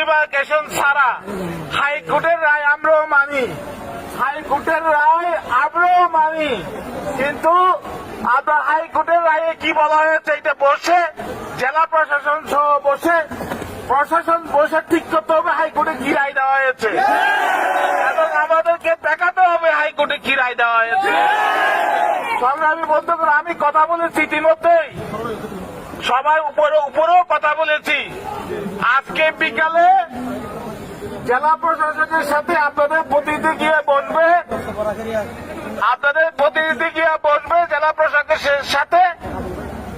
Demarcation ছাড়া হাইকোর্টের রায় আমরাও মানি, হাইকোর্টের রায় আমরাও মানি, কিন্তু আপনার হাইকোর্টের রায়ে কি বলা হয়েছে এটা বসে জেলা প্রশাসন সহ বসে প্রশাসন বসে ঠিক করতে হবে হাইকোর্টে কি রায় দেওয়া হয়েছে এবং আমাদেরকে দেখাতে হবে হাইকোর্টে কি রায় দেওয়া হয়েছে। সংগ্রামী বন্ধুগণ, আমি কথা বলেছি ইতিমধ্যেই, সবাই উপরেও কথা বলেছি। আজকে বিকালে জেলা প্রশাসনের সাথে আপনাদের প্রতিনিধি গিয়ে বসবে, জেলা প্রশাসনের সাথে।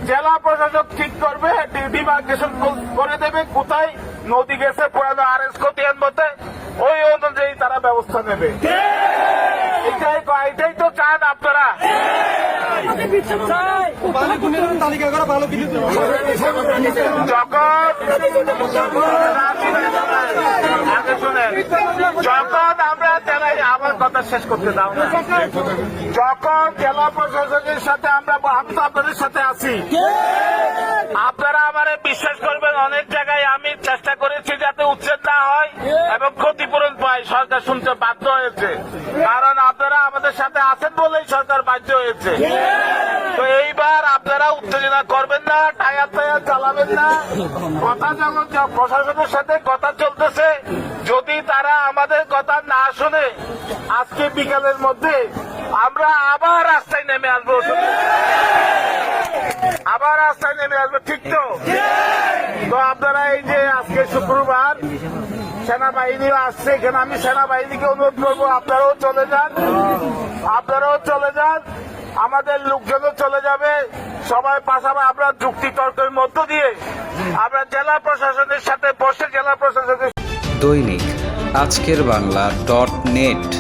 জেলা প্রশাসক ঠিক করবে, ডিমার্কেশন করে দেবে কোথায় নদী গেছে পুরানো আরএস খতিয়ান মধ্যে, ওই অনুযায়ী তারা ব্যবস্থা নেবে। এটাই তো চান আপনারা। যখন আমরা জেলায়, আমার কথা শেষ করতে দাও না, যখন জেলা প্রশাসনের সাথে আমি তো আপনাদের সাথে আছি, আপনারা আমারে বিশ্বাস করবেন, অনেক জায়গায় আমি চেষ্টা করেছি যাতে উচ্ছেদ না হয় এবং ক্ষতিপূরণ পাই, সরকার শুনতে বাধ্য হয়েছে, কারণ আপনারা আমাদের সাথে আছেন বলেই সরকার বাধ্য হয়েছে। তো এইবার আপনারা উত্তেজনা করবেন না, টায়ার চালাবেন না। কথা যখন প্রশাসনের সাথে কথা চলতেছে, যদি তারা আমাদের কথা না শুনে আজকে বিকালের মধ্যে আমরা আবার রাস্তায় নেমে আসবো, ঠিক তো? তো আপনারা এই যে আজকে শুক্রবার সেনাবাহিনী আসছে এখানে, আমি সেনাবাহিনীকে অনুরোধ করবো আপনারাও চলে যান, আমাদের লোকজনও চলে যাবে, সবাই পাশাপাশি আমরা যুক্তি তর্কের মধ্য দিয়ে আমরা জেলা প্রশাসনের সাথে বসে জেলা প্রশাসনের দৈনিক আজকের বাংলা .net